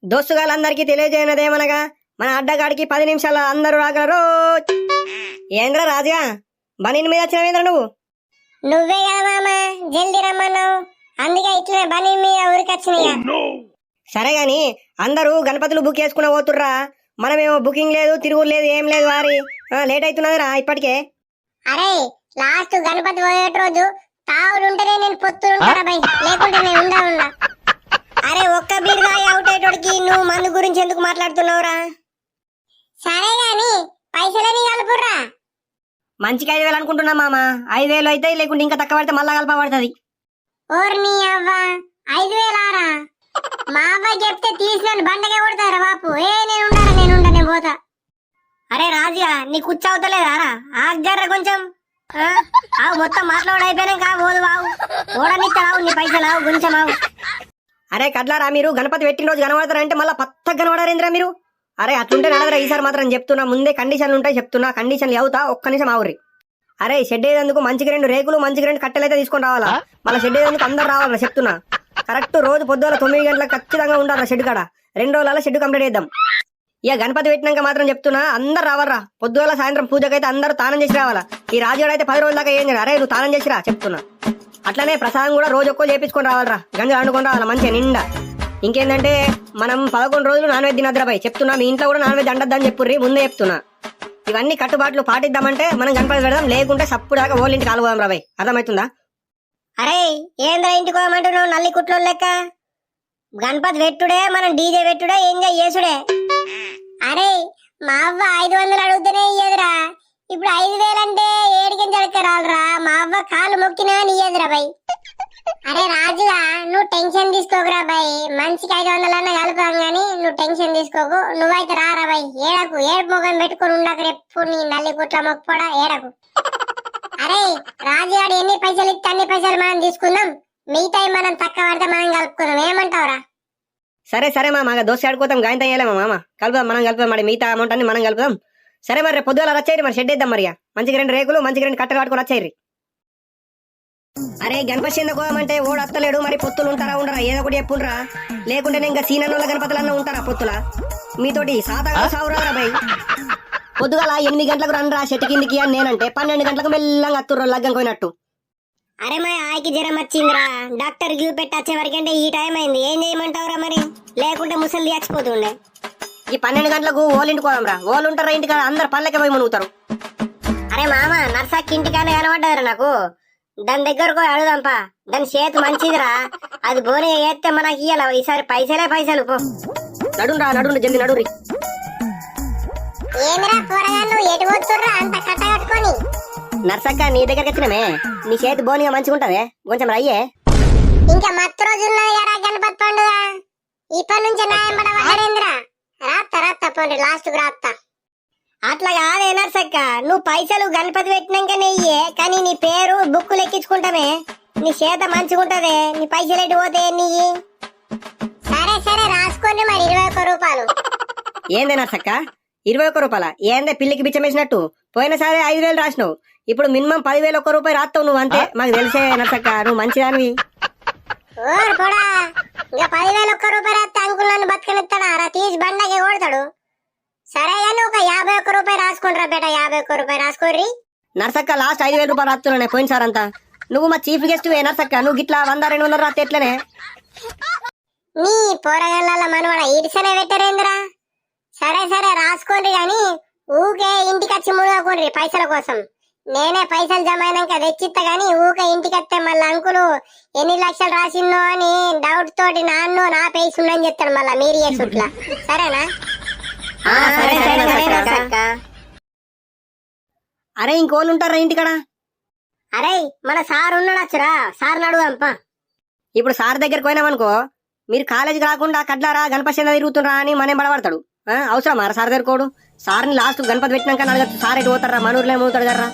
దోస్తుగాళ్ళందరికీ తెలియజేయనదేమనగా మన అడ్డగాడికి 10 నిమిషాల అందరూ రాగలరు. ఏంద్ర రాజుగా బనీని మీద వచ్చినవేంద్ర నువ్వు? నువ్వే కదా మామ జల్దీ రమ్మన్నావు, అందుకే ఇట్లనే బనీ మీద ఊరికొచ్చినాయి. సరే గాని అందరూ గణపతులు బుక్ చేసుకున్న పోతుర్రా, మనమేమో బుకింగ్ లేదు, తిరుగుడు లేదు, ఏం లేదు. వారి లేట్ అవుతున్నదిరా ఇప్పటికే. అరే లాస్ట్ గణపతి పోయేట రోజు తావులుంటేనే నేను పొత్తులుంటారా బై, లేకుంటే నేను ఉండా. అరే ఒక్క బీర్ తాగి అవుట్ అయ్యేటోడికి నువ్వు మందు గురించి ఎందుకు మాట్లాడుతున్నావురా? సరే గాని పైసలని కలుపుర్రా. మంచికి 5,000 అనుకుంటున్నా మామ. 5,000 అయితే, లేకుంటే ఇంకా తక్కువ పడితే మళ్ళా కలపబడుతుంది. ఓర్ని అవ్వ 5,000 ఆరా? మా అవ్వ చెప్తే తీసిన బండకే కొడతారా బాపు. నేను పోతా. అరే రాజుగా నీ కూర్చోవుతలేదా ఆగ్జర్ర కొంచెం. ఆవు మొత్తం మాట్లాడు అయిపోయినాక పోదు బావు. ఓడనిస్తావు నీ పైసలు ఆవు కొంచెం ఆవు. అరే కడ్లారా, మీరు గణపతి పెట్టిన రోజు కనబడతారంటే మళ్ళీ పచ్చగా కనబడారేంద్రా మీరు? అరే అట్లుంటే నడదరా. ఈసారి మాత్రం చెప్తున్నా, ముందే కండిషన్లు ఉంటాయి చెప్తున్నా. కండిషన్లు అవుతా, ఒక్క నిమిషం ఆవుర్రి. అరే షెడ్ వేసేందుకు మంచికి 2 రేకులు, మంచికి 2 కట్టెలు అయితే తీసుకొని రావాలా. మళ్ళీ షెడ్ వేసేందుకు అందరు రావాలా చెప్తున్నా. కరెక్ట్ రోజు పొద్దుల 9 గంటలకు ఖచ్చితంగా ఉండాలా షెడ్ కాడ. 2 రోజుల షెడ్ కంప్లీట్ చేద్దాం. ఇక గణపతి పెట్టినాక మాత్రం చెప్తున్నా, అందరు రావర్రా. పొద్దుల సాయంత్రం పూజకైతే అందరూ తానం చేసి రావాలా. ఈ రాజుగాడు అయితే 10 రోజుల దాకా ఏం చేయరు. అరే నువ్వు తానం చేసిరా చెప్తున్నా. అట్లనే ప్రసాదం కూడా రోజు ఒక్కో చేపించుకొని రావాలరా. గంజలు వండుకొని రావాలా మంచిగా నిండా. ఇంకేంటంటే మనం 11 రోజులు నాన్ వెజ్ తినద్దురాబాయ్ చెప్తున్నా. మీ ఇంట్లో కూడా నాన్ వెజ్ అండద్దని చెప్పుర్రి, ముందే చెప్తున్నా. ఇవన్నీ కట్టుబాట్లు పాటిద్దామంటే మనం గణపతి పెడదాం, లేకుంటే సప్పుడు దాకా ఓళ్ళ ఇంటికి కాలుపోదాం రాబాయ్. అర్థమవుతుందా? అరే ఏంద్రా ఇంటికి పోమంటున్నావు నల్లి కుట్లో లెక్క? గణపతి పెట్టుడే, మనం డీజే పెట్టుడే, ఎంజాయ్ చేసుడే. అరే మా అవ్వ 500 అడుగుతూనే ఇయ్యదురా. ఇప్పుడు 5,000 అంటే ఏడికించి అడగరాలరా. మా అవ్వ కాలు మొక్కినా ఇయ్యదురా బై. అరే రాజుగా నువ్వు టెన్షన్ తీసుకోకురా బై. మనిషికి 500 అన్న కలుపుతాం గానీ నువ్వు టెన్షన్ తీసుకోకు. నువ్వైతే రారా బై. ఏడుపు ముఖం పెట్టుకుని ఉండక రేపు నీ నల్లి కుట్ల మొక్కుపోడా ఏడకు. అరే రాజుగాడు ఎన్ని పైసలు ఇస్తే అన్ని పైసలు మనం తీసుకుందాం. మిగతా మనం తక్కువ పడితే మనం కలుపుకుందాం. ఏమంటావురా? సరే సరే మామ, దోశ ఆడుకోతాం. గాయంతో వేయలేమా మామ, కలుపుదాం మనం కలుపుదాం. మరి మిగతా అమౌంట్ అన్ని మనం కలుపుదాం. సరే మరి పొద్దుల రచ్చేయండి, మరి షెడ్ వేద్దాం. మరి మంచిగా 2 రేకులు, మంచిగా 2 కట్టెలు కట్టుకుని వచ్చేయండి. అరే గణపతి ఎందుకు అంటే ఓడు అత్తలేడు. మరి పొత్తులు ఉంటారా ఉండరా? ఏదో ఒకటి చెప్పుండ్రా, లేకుంటే ఇంకా సీనన్నోళ్ళ గణపతులన్నా ఉంటారా పొత్తుల? మీతోటి సాతగా సావురారా బై. పొద్దుగాల 8 గంటలకు రండ్రా చెట్టు కిందికి అని నేనంటే 12 గంటలకు మెల్లంగా అత్తుర్రు లగ్గం పోయినట్టు. అరే మా ఆయికి జ్వరం వచ్చిందిరా, డాక్టర్ క్యూ పెట్టి వచ్చే వరకంటే ఈ టైం అయింది. ఏం చేయమంటావురా మరి? లేకుంటే ముసలి చచ్చిపోతుండే. ఈ 12 గంటలకు ఓళ్ళింటికి పోదాంరా. ఓళ్ళు ఉంటారా ఇంటికి? అందరు పల్లెకి పోయి మునుగుతారు. అరే మామ నర్సాకి ఇంటికానే కనబడ్డారు నాకు. దాని దగ్గరకు అడుగుదాంపా. దాని చేతి మంచిదిరా, అది బోనే చేస్తే మనకి ఇయ్యాల. ఈసారి పైసలే పైసలు. పో నడుండ్రా, నడుండ్రు జల్ది నడురి. నర్సక్క నీ దగ్గరికి వచ్చినమే, నీ చేతి బోనిగా మంచిగా ఉంటదే, కొంచెం రయ్యే. ఇంకా మత్తు రోజు ఉన్నది కదా గణపతి పండుగ. ఇప్పటి నుంచి రాత్త పోండి లాస్ట్ కు రాత్త. అట్లా కాదే నర్సక్క, నువ్వు పైసలు గణపతి పెట్టినాకనే ఇయ్యే, కానీ నీ పేరు బుక్కులు ఎక్కించుకుంటామే. నీ చేత మంచిగా ఉంటదే. నీ పైసలు ఎటు పోతే నీ? సరే సరే రాసుకోండి మరి. 21 రూపాయలు. ఏందే నర్సక్క 21 రూపాయల? ఏందే పిల్లికి బిచ్చమేసినట్టు? పోయినసారి 5,000 రాసినావు, ఇప్పుడు మినిమం 10,000 రూపాయి రాస్తావు నువ్వు అంతే. మాకు తెలిసే నర్సక్క, నువ్వు మంచిదానివి. ఓర్ పోడా, ఇంకా 10,000 రూపాయి రాస్తే అంకుల్ బతకనిస్తాడా రా? తీసి బండకి కొడతాడు. సరే కానీ ఒక 51 రూపాయి రాసుకుంటారా బేట. 51 రూపాయి రాసుకోర్రి. నర్సక్క లాస్ట్ 5,000 రూపాయలు రాస్తున్నానే పోయినసారి అంతా. నువ్వు మా చీఫ్ గెస్ట్ వే నర్సక్క, నువ్వు గిట్లా 100-200 రాస్తే ఎట్లనే? నీ పోరగల్ల మనవడ ఇడిసనే పెట్టరేంద్రా. సరే సరే రాసుకోండి గాని ఊకే ఇంటికి వచ్చి మునగకుండ్రి పైసల కోసం. నేనే పైసలు జమ అయినాక తెచ్చిత్తా గాని ఊకే ఇంటికి వస్తే మళ్ళీ అంకులు ఎన్ని లక్షలు రాసిందో అని డౌట్ తోటి నాన్ను నా పేసి ఉండని చెప్తాడు మళ్ళా మీరు చేసుట్లా. సరేనా? అరే ఇంకోళ్ళు ఉంటారా ఇంటికాడ? అరే మన సార్ ఉన్నాడచ్చురా, సార్ అడుగుదాంపా. ఇప్పుడు సార్ దగ్గరికి పోయినామనుకో, మీరు కాలేజీకి రాకుండా కడ్లారా గణపతి తిరుగుతుండ్రా అని మనం బడబడతాడు. అవసరమా సార్ దగ్గరకోడు? సార్ని లాస్ట్ గణపతి పెట్టినాక అడగచ్చు, సార్ ఎటు పోతారా, మనూరులో ఏమవుతాడు కదరా.